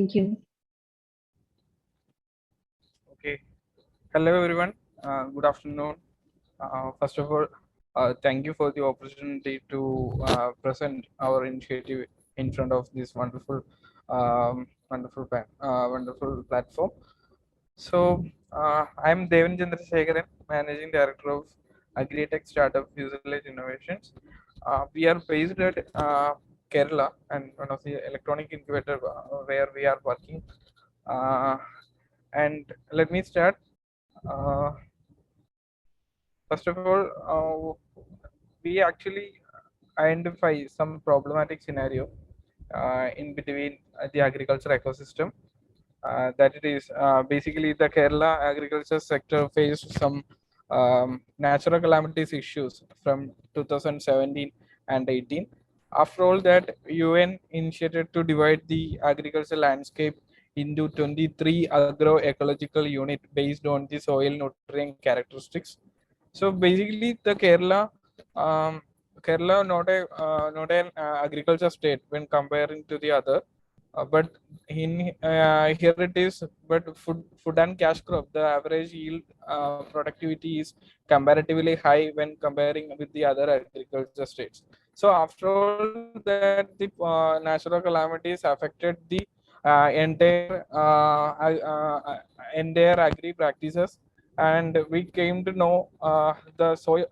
Thank you. Okay. Hello, everyone. Good afternoon. First of all, thank you for the opportunity to present our initiative in front of this wonderful platform. So, I'm Devan Chandrasekharan, Managing Director of Agri-Tech Startup Fuselage Innovations. We are based at Kerala and one of the electronic incubator where we are working. And let me start. First of all, we actually identify some problematic scenario in between the agriculture ecosystem. That it is basically the Kerala agriculture sector faced some natural calamities issues from 2017 and 18. After all that, UN initiated to divide the agricultural landscape into 23 agroecological unit based on the soil nutrient characteristics. So basically, the Kerala not an agriculture state when comparing to the other, but in here it is. But food and cash crop, the average yield productivity is comparatively high when comparing with the other agriculture states. So after all that, the natural calamities affected the entire agri practices, and we came to know the soil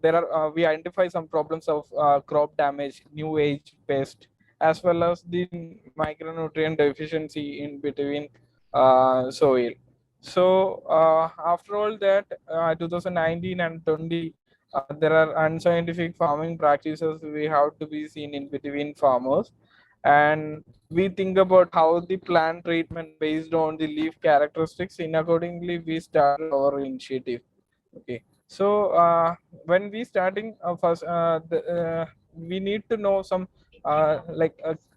there are we identify some problems of crop damage, new age pest, as well as the micronutrient deficiency in between soil. So after all that, 2019 and 20, there are unscientific farming practices we have to be seen in between farmers, and we think about how the plant treatment based on the leaf characteristics. In accordingly, we started our initiative. Okay, so when we starting first, we need to know some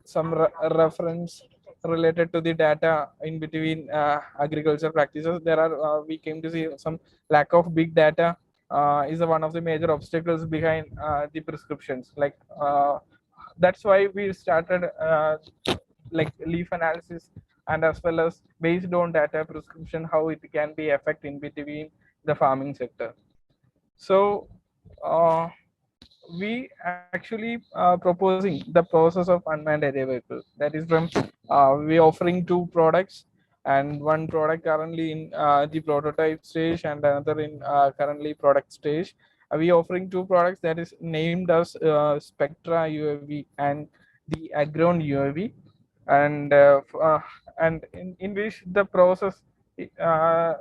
some reference related to the data in between agriculture practices. There are we came to see some lack of big data is one of the major obstacles behind the prescriptions. That's why we started leaf analysis, and as well as based on data prescription how it can be effect in between the farming sector. So uh, we actually proposing the process of unmanned area vehicle. That is from we offering two products, and one product currently in the prototype stage and another in currently product stage. We offering two products that is named as Spectra UAV and the Agron UAV, and in which the uh,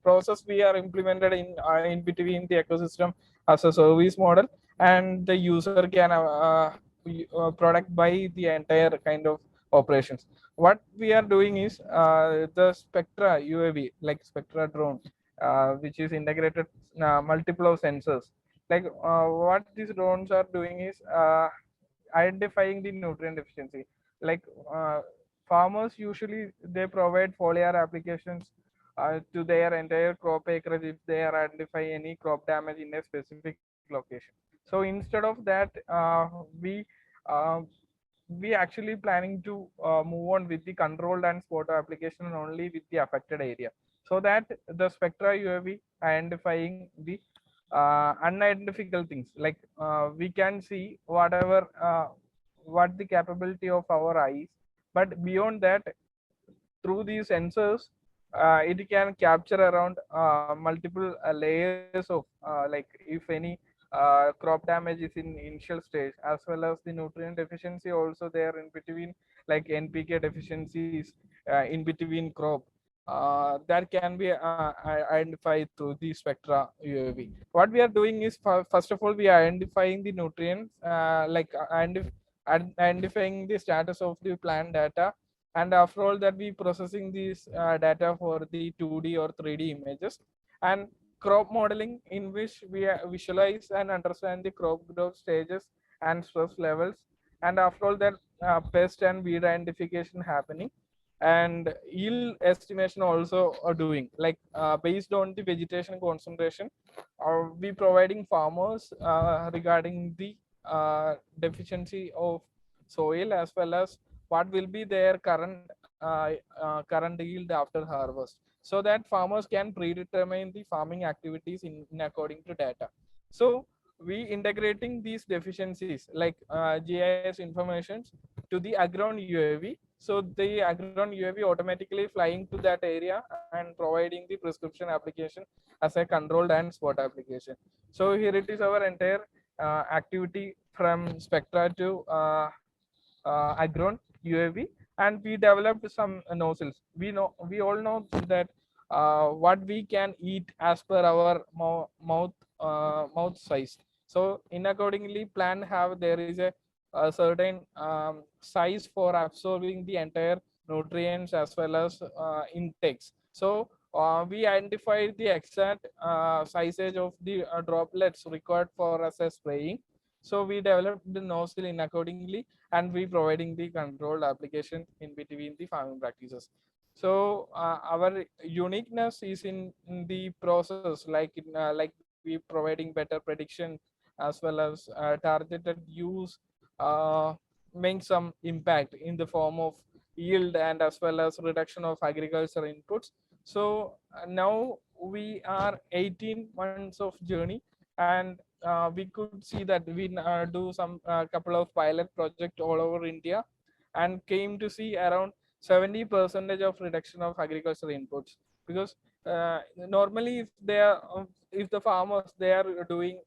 process we are implemented in between the ecosystem as a service model, and the user can product by the entire kind of operations. What we are doing is the Spectra UAV, like Spectra drone, which is integrated multiple of sensors. What these drones are doing is identifying the nutrient deficiency. Like uh, farmers usually they provide foliar applications to their entire crop acreage if they are identify any crop damage in a specific location. So instead of that, uh, we actually planning to move on with the controlled and spot application only with the affected area, so that the Spectra UAV identifying the unidentifiable things. We can see whatever what the capability of our eyes, but beyond that, through these sensors, it can capture around multiple layers of if any crop damage is in initial stage, as well as the nutrient deficiency also there in between, like NPK deficiencies in between crop, that can be identified through the Spectra UAV. What we are doing is, first of all, we are identifying the nutrients, identifying the status of the plant data, and after all that, we processing these data for the 2D or 3D images, and crop modeling, in which we visualize and understand the crop growth stages and stress levels, and after all that, pest and weed identification happening, and yield estimation also are doing, based on the vegetation concentration, we providing farmers regarding the deficiency of soil, as well as what will be their current yield after harvest, so that farmers can predetermine the farming activities in according to data. So we integrating these deficiencies like GIS informations to the ground UAV. So the ground UAV automatically flying to that area and providing the prescription application as a controlled and spot application. So here it is our entire activity from Spectra to Agron UAV, and we developed some nozzles. We all know that what we can eat as per our mouth size. So in accordingly, plan have there is a certain size for absorbing the entire nutrients as well as intakes. So we identified the exact sizage of the droplets required for us as spraying. So we developed the nozzle in accordingly, and we providing the controlled application in between the farming practices. So our uniqueness is in the process, like we providing better prediction as well as targeted use, uh, make some impact in the form of yield and as well as reduction of agriculture inputs. So now we are 18 months of journey, and we could see that we do some couple of pilot project all over India, and came to see around 70% of reduction of agricultural inputs. Because normally if the farmers they are doing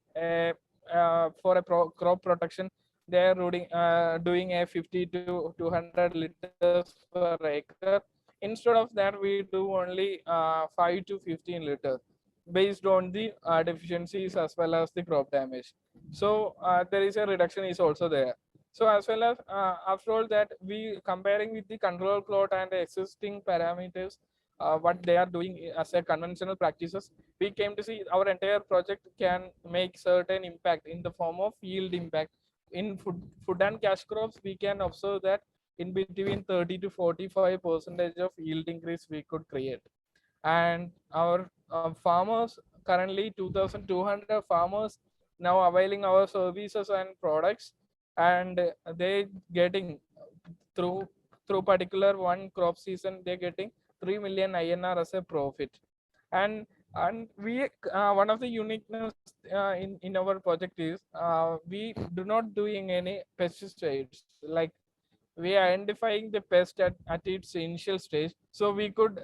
for a crop protection, they are doing a 50 to 200 liters per acre. Instead of that, we do only 5 to 15 liters based on the deficiencies as well as the crop damage. So there is a reduction is also there. So as well as after all that, we comparing with the control plot and the existing parameters, what they are doing as a conventional practices, we came to see our entire project can make certain impact in the form of yield impact. In food and cash crops, we can observe that in between 30 to 45% of yield increase we could create. And our farmers currently 2200 farmers now availing our services and products, and they getting through particular one crop season, they're getting 3 million INR as a profit. And we one of the uniqueness in our project is we do not doing any pesticides. Like we are identifying the pest at its initial stage, so we could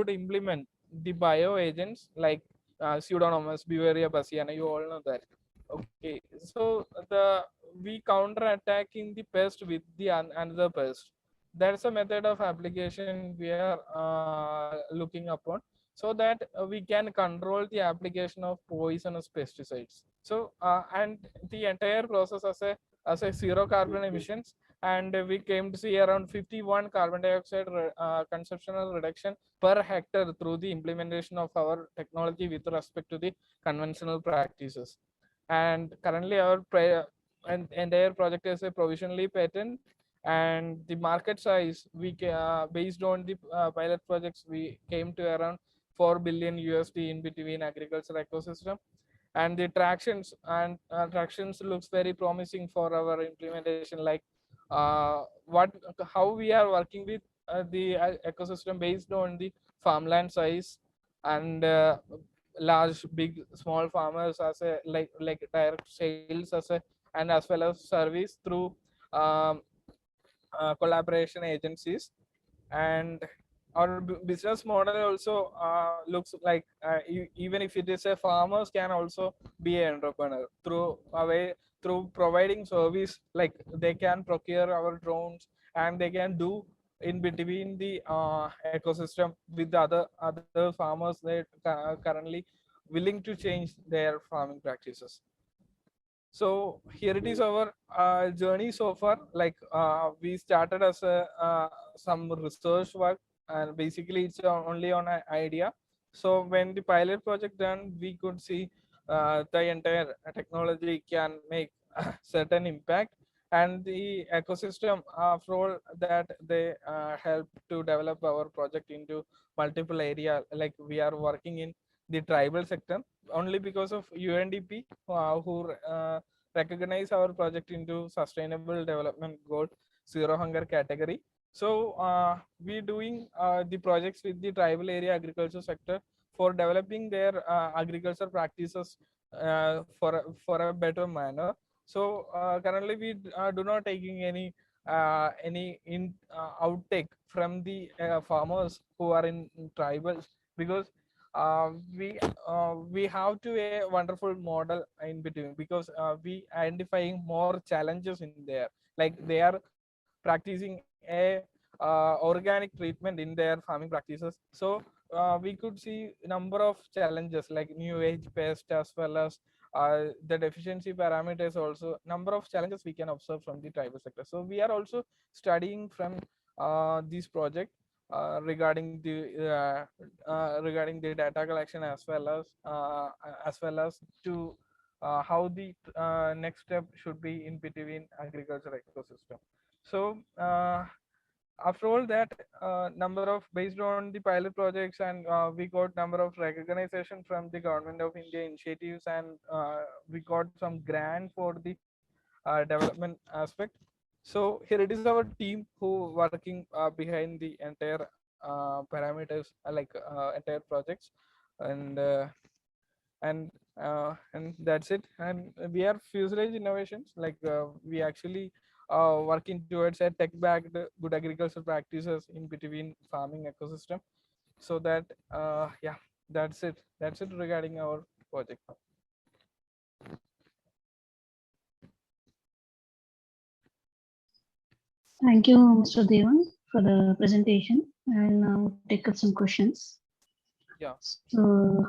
implement the bio agents like pseudomonas Beauveria bassiana, you all know that. Okay, so the we counter attacking the pest with the another pest. That's a method of application we are looking upon, so that we can control the application of poisonous pesticides. So and the entire process as a zero carbon emissions, and we came to see around 51 carbon dioxide consumptional reduction per hectare through the implementation of our technology with respect to the conventional practices. And currently our entire project is a provisionally patent, and the market size based on the pilot projects, we came to around 4 billion USD in between agriculture ecosystem. And the tractions looks very promising for our implementation, like what how we are working with the ecosystem based on the farmland size, and large big small farmers as a like direct sales as a, and as well as service through um, collaboration agencies. And our business model also looks like even if it is a farmers can also be an entrepreneur through a way, through providing service, like they can procure our drones, and they can do in between the ecosystem with the other farmers that currently willing to change their farming practices. So here it is our journey so far. Like we started as a some research work, and basically it's only on an idea. So when the pilot project done, we could see the entire technology can make certain impact, and the ecosystem after all that they help to develop our project into multiple area. Like we are working in the tribal sector only because of UNDP who recognize our project into sustainable development goal. zero hunger category. So we doing the projects with the tribal area agriculture sector for developing their agriculture practices for a better manner. So currently we do not taking any outtake from the farmers who are in tribals, because uh, we we have to a wonderful model in between, because we identifying more challenges in there, like they are practicing a organic treatment in their farming practices. So we could see number of challenges like new age pest, as well as the deficiency parameters, also number of challenges we can observe from the tribal sector. So we are also studying from this project regarding the data collection, as well as to how the next step should be in between agriculture ecosystem. So after all that, number of based on the pilot projects, and we got number of recognition from the government of India initiatives, and we got some grant for the development aspect. So here it is our team who working behind the entire parameters, entire projects, and uh, and that's it. And we are Fuselage Innovations, we actually working towards a tech backed good agricultural practices in between farming ecosystem. So that yeah, that's it regarding our project. Thank you, Mr. Devan, for the presentation. I'll now take up some questions. Yeah. So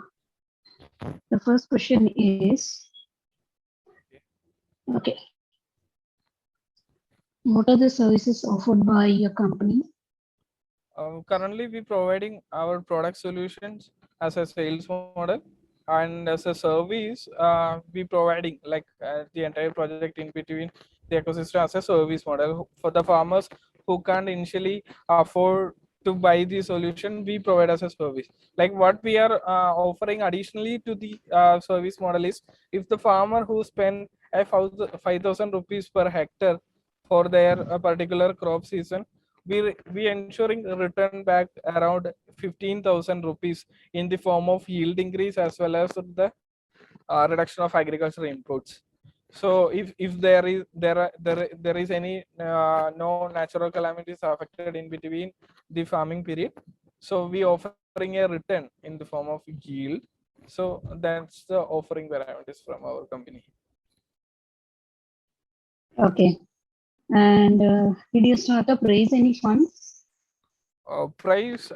the first question is, okay, what are the services offered by your company? Currently, we providing our product solutions as a sales model, and as a service, we providing the entire project in between the ecosystem as a service model for the farmers who can't initially afford to buy the solution. We provide as a service. Like what we are offering additionally to the service model is, if the farmer who spend a 5,000 rupees per hectare for their particular crop season, we ensuring a return back around 15,000 rupees in the form of yield increase, as well as the reduction of agricultural inputs. So if there is any no natural calamities affected in between the farming period, so we offering a return in the form of yield. So that's the offering parameters from our company. Okay. And did your startup raise any funds? Price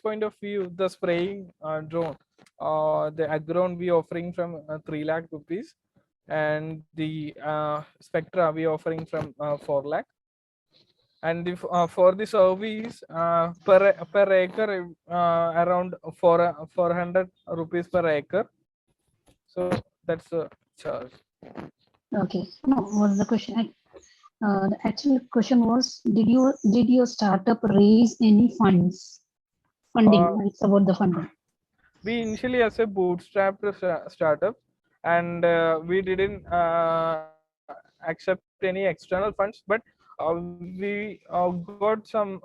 point of view, the spraying drone, the drone we offering from 3 lakh rupees, and the Spectra we offering from 4 lakh. And if for the service, per acre, around 400 rupees per acre. So that's the charge. Okay. No, was the question? The actual question was, did your startup raise any funds? Funding. Uh, It's about the funding. we initially as a bootstrapped startup, and we didn't accept any external funds, but we got some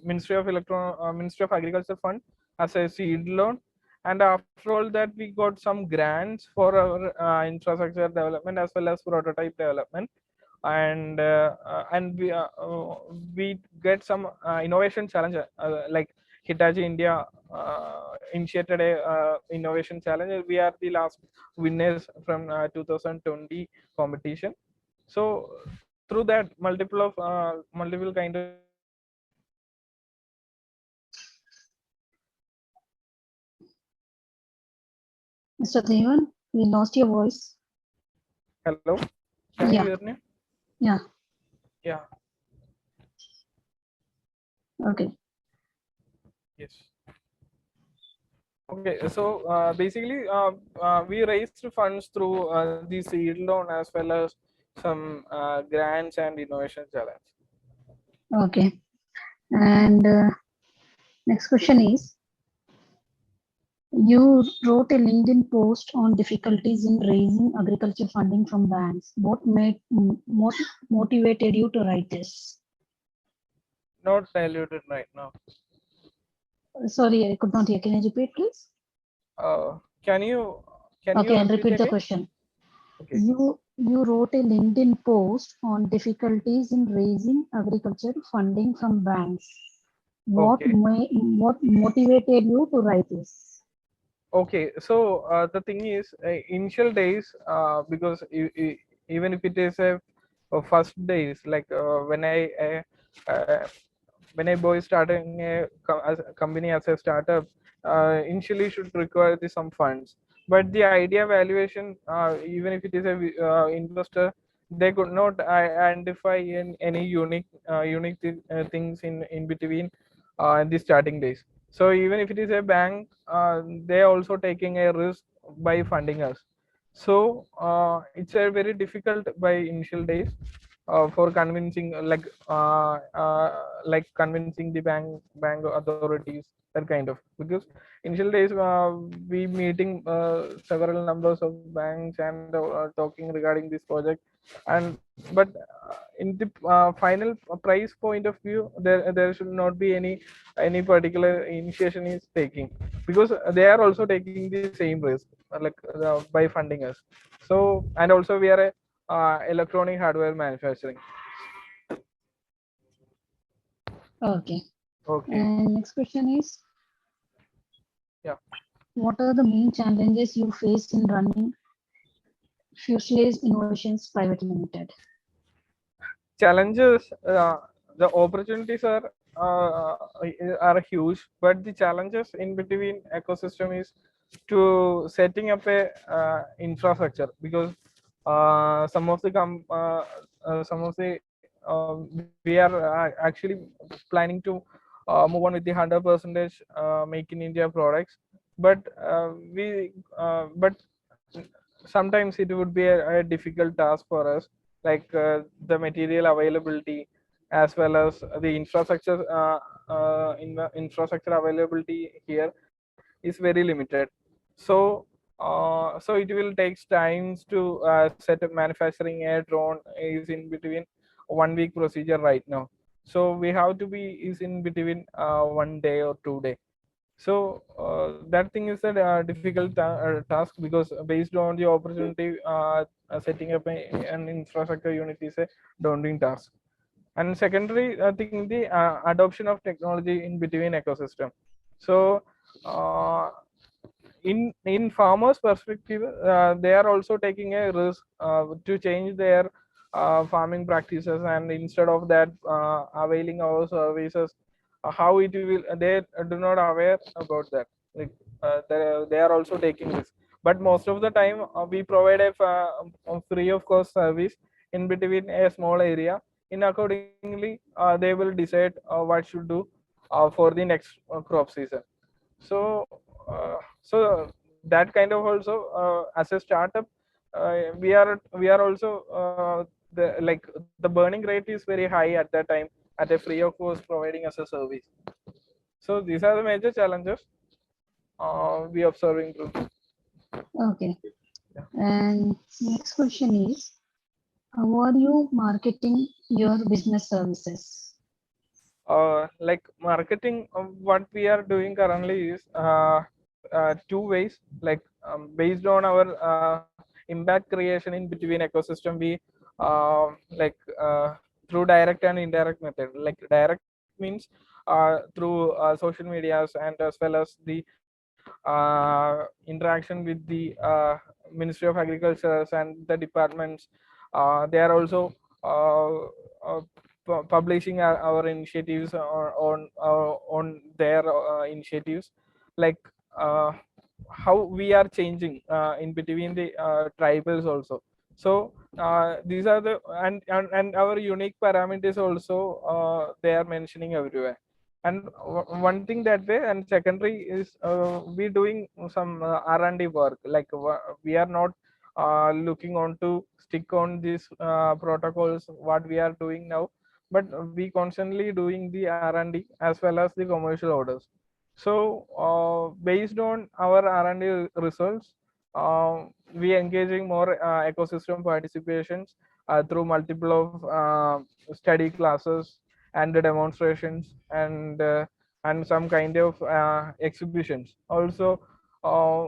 Ministry of Agriculture fund as a seed loan. And after all that, we got some grants for our infrastructure development, as well as prototype development. And we get some innovation challenge, like Hitachi India initiated a innovation challenge. We are the last winners from 2020 competition. So through that, multiple kind of Mr. Devan, we lost your voice. hello, can you Yeah. hear me? Yeah. Yeah. Okay. Yes. Okay, so basically, we raised funds through the seed loan, as well as some grants and innovation challenge. Okay. And next question is, You wrote a LinkedIn post on difficulties in raising agriculture funding from banks. What motivated you to write this? Not diluted right now. Sorry, I could not hear. Can you repeat, please? Uh, can you Okay, I'll repeat repeat the again? question. Okay. You wrote a LinkedIn post on difficulties in raising agriculture funding from banks. Okay. What motivated you to write this? Okay, so the thing is, initial days, because even if it is a first days, like when I boy starting as a company as a startup, initially should require some funds. But the idea valuation, even if it is a investor, they could not identify in any unique things in between the starting days. So even if it is a bank, they are also taking a risk by funding us. So it's a very difficult by initial days for convincing like convincing the bank authorities, that kind of, because initial days we meeting several numbers of banks and talking regarding this project. And but in the final price point of view, there should not be any particular initiation is taking, because they are also taking the same risk by funding us. So, and also we are a electronic hardware manufacturing. Okay. Okay. And next question is, Yeah. what are the main challenges you faced in running Fuselage Innovations Private Limited? Challenges, the opportunities are huge, but the challenges in between ecosystem is to setting up a infrastructure, because some of the we are actually planning to move on with the 100% make in India products. But but sometimes it would be a difficult task for us, like the material availability, as well as the infrastructure in the infrastructure availability here is very limited. So so it will take times to set up manufacturing a drone is in between 1 week procedure right now. So we have to be is in between 1 day or 2 day. So that thing is a difficult task, because based on the opportunity, setting up an infrastructure unit is a daunting task. And secondary, I think the adoption of technology in between ecosystem. So uh, in farmers perspective, they are also taking a risk to change their farming practices, and instead of that availing our services, how it will, they do not aware about that, like they are also taking this. But most of the time we provide a free of cost service in between a small area. In accordingly, they will decide what should do for the next crop season. So so that kind of also, as a startup, we are also the like the burning rate is very high at that time, at a free of cost providing as a service. So these are the major challenges we observing through. Okay. Yeah. And next question is, how are you marketing your business services? Like marketing, what we are doing currently is two ways, like based on our impact creation in between ecosystem, we like through direct and indirect method. Like direct means through social medias, and as well as the interaction with the Ministry of Agriculture and the departments. They are also publishing our initiatives on their initiatives, like uh, how we are changing in between the tribals also. So these are the, and our unique parameters also they are mentioning everywhere. And one thing that way, and secondary is we doing some R&D work, like we are not looking on to stick on these protocols what we are doing now, but we constantly doing the R&D as well as the commercial orders. So based on our R&D results, we engaging more ecosystem participations through multiple of study classes and the demonstrations and some kind of exhibitions. Also, uh,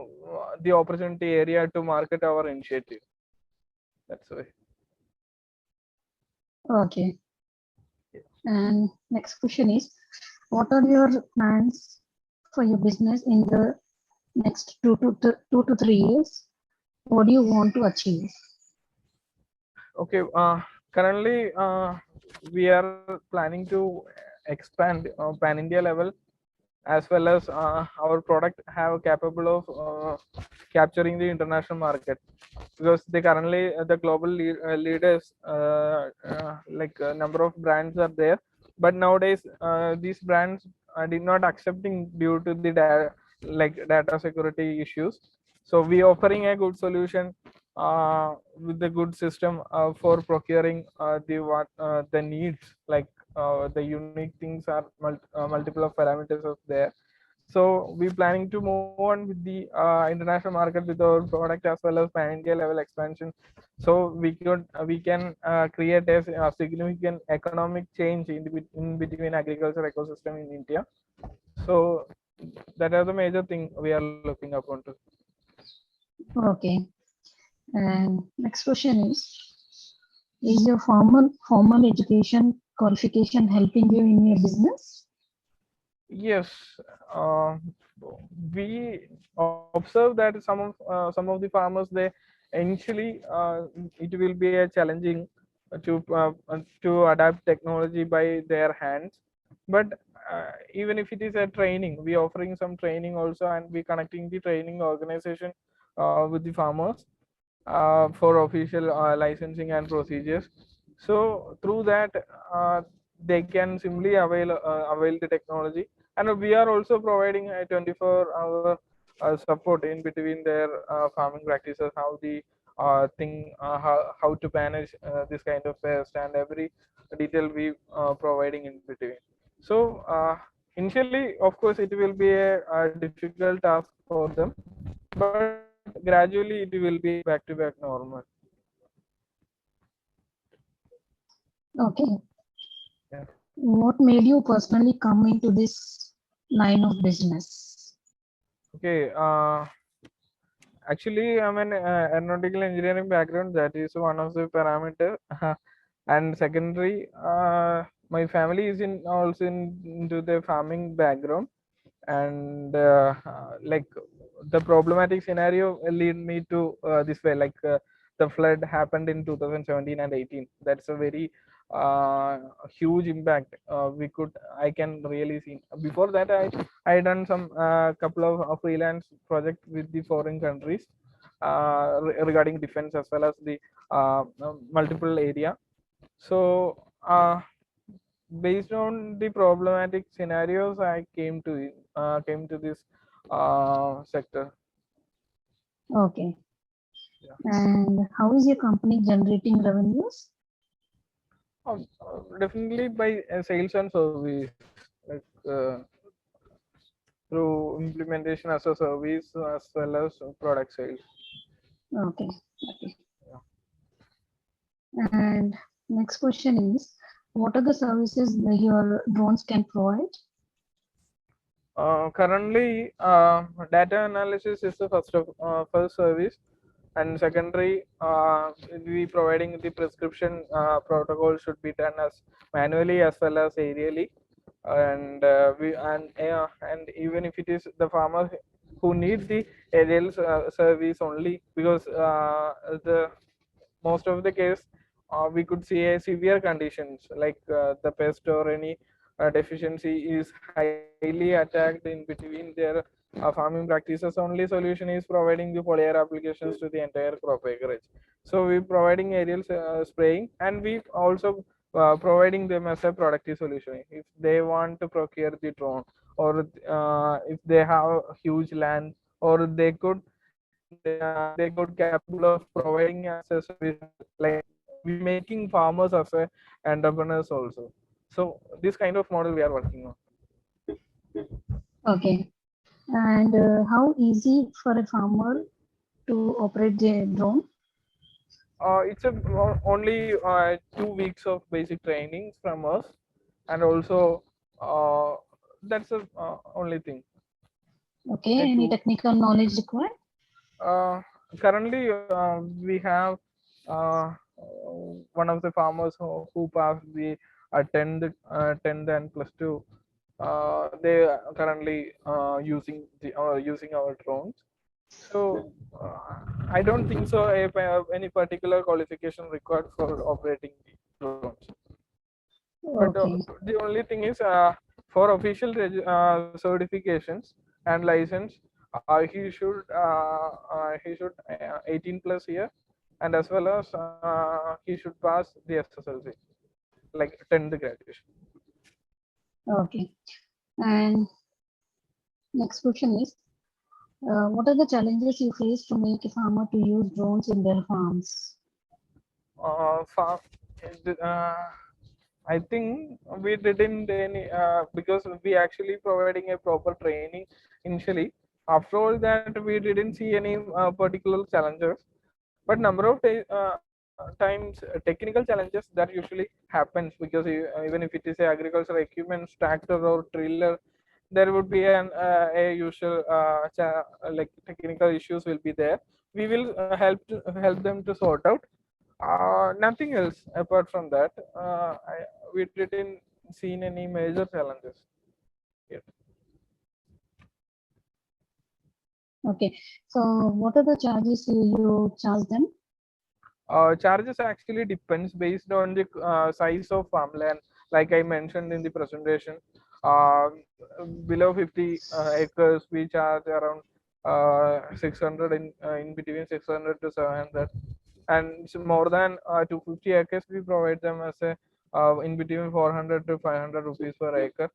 the opportunity area to market our initiative. That's why. Okay. And next question is, what are your plans for your business in the next 2 to 3 years? What do you want to achieve? Okay. Currently, we are planning to expand pan India level, as well as our product have capable of capturing the international market, because they currently the global leaders like number of brands are there, but nowadays these brands did not accepting due to the like data security issues. So we offering a good solution with the good system for procuring the needs, like the unique things are multiple of parameters of there. So we planning to move on with the international market with our product as well as pan India level expansion. So we can create a significant economic change in between agriculture ecosystem in India. So that are the major thing we are looking upon to. Okay. And next question is your formal education qualification helping you in your business? Yes, uh, we observe that some of the farmers, they initially it will be a challenging to adapt technology by their hands, but even if it is a training, we offering some training also, and we connecting the training organization with the farmers for official licensing and procedures. So through that, uh, they can simply avail the technology, and we are also providing a 24-hour support in between their farming practices, how the how to manage this kind of pest, and every detail we providing in between. So initially, of course, it will be a difficult task for them, but gradually it will be back to back normal. Okay. Yeah. What made you personally come into this line of business? Okay. Actually, I'm an aeronautical engineering background. That is one of the parameter. And secondary, my family is in also into the farming background, and like the problematic scenario lead me to this way. Like the flood happened in 2017 and 18. That's a very uh, huge impact. We could I can really see. Before that, I done some couple of freelance project with the foreign countries regarding defense as well as the multiple area. So based on the problematic scenarios, I came to this sector. Okay. Yeah. And how is your company generating revenues? Definitely by sales and service, like through implementation as a service as well as product sales. Okay. Okay. Yeah. And next question is, what are the services that your drones can provide? Currently, data analysis is the first service, and secondary, we providing the prescription protocol should be done as manually as well as aerially, and and even if it is the farmer who needs the aerial service only, because the most of the case we could see a severe conditions like the pest or any deficiency is highly attacked in between their farming practices. Only solution is providing the foliar applications to the entire crop acreage. So we providing aerial spraying, and we also providing them as a productive solution if they want to procure the drone, or if they have huge land, or they could capable of providing as a service, like we making farmers as a entrepreneurs also. So this kind of model we are working on. Okay. And how easy for a farmer to operate a drone? It's only 2 weeks of basic trainings from us, and also uh, that's the only thing. Okay. A Any two. technical knowledge required? Uh, Currently, we have one of the farmers who passed the 10th and +2. They are currently using our drones. So I don't think so. Any particular qualification required for operating the drones. But Okay. the only thing is for official certifications and license, he should 18 plus year, and as well as he should pass the SSLC, like 10th graduation. Okay. And next question is, what are the challenges you face to make a farmer to use drones in their farms? Farm, uh, I think we didn't any because we actually providing a proper training initially. After all that, we didn't see any particular challenges. But number of times technical challenges that usually happens because even if it is a agricultural equipment, tractor or trailer, there would be a usual like technical issues will be there. We will help them to sort out. Nothing else apart from that. We didn't seen any major challenges yet. Okay. So what are the charges you charge them? Charges actually depends based on the size of farmland. Like I mentioned in the presentation, uh, below 50 acres we charge around 600 in between 600 to 700, and more than 250 acres we provide them as a in between 400 to 500 rupees per acre.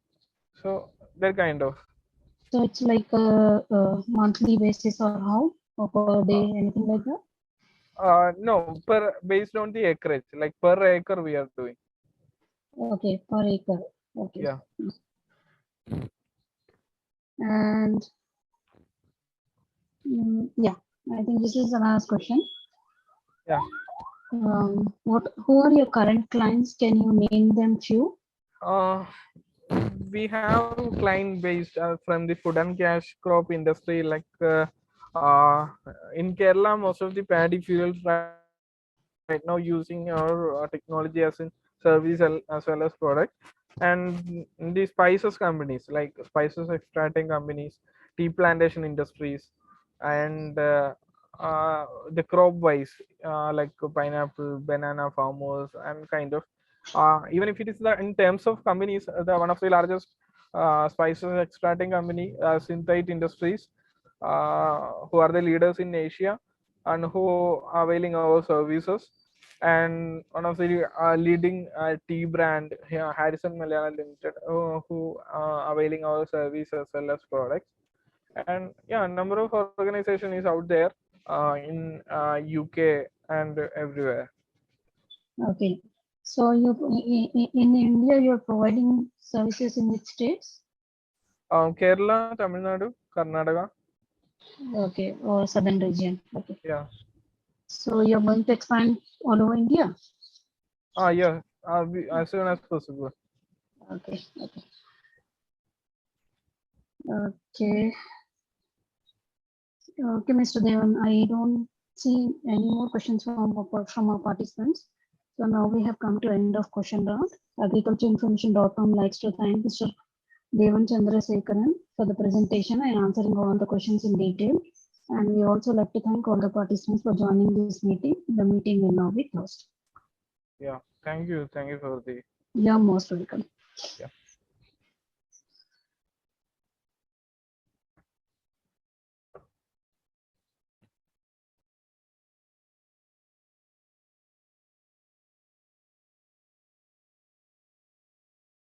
So that kind of. So it's like a monthly basis or how? Or per day, Uh, anything like that? no, per based on the acreage, like per acre we are doing. Okay, per acre. Okay. Yeah. And yeah, I think this is the last question. Yeah. Who are your current clients? Can you name them few? Uh, we have client based from the food and cash crop industry, like uh, in Kerala, most of the paddy fields right now using our technology as in service as well as product, and the spices companies like spices extracting companies, tea plantation industries, and the crop wise like pineapple, banana farmers, and kind of even if it is in terms of companies, the one of the largest spices extracting company, Synthite Industries, who are the leaders in Asia and who are availing our services, and one of the leading tea brand, Harrison Malayalam Limited, who availing our service as well as products. And yeah, a number of organization is out there in UK and everywhere. Okay. So you in India, you're providing services in which states? Kerala, Tamil Nadu, Karnataka. Okay, or southern region. Okay. Yeah. So you're going to expand all over India? Yeah. As soon as possible. Okay. Okay. Okay. Okay, Mr. Devan, I don't see any more questions from our participants. So now we have come to end of question round. Agricultureinformation.com likes to thank Mr. Devan Chandrasekharan for the presentation and answering all the questions in detail. And we also like to thank all the participants for joining this meeting. The meeting will now be closed. Yeah. Thank you. Thank you for the. You're most welcome. Yeah.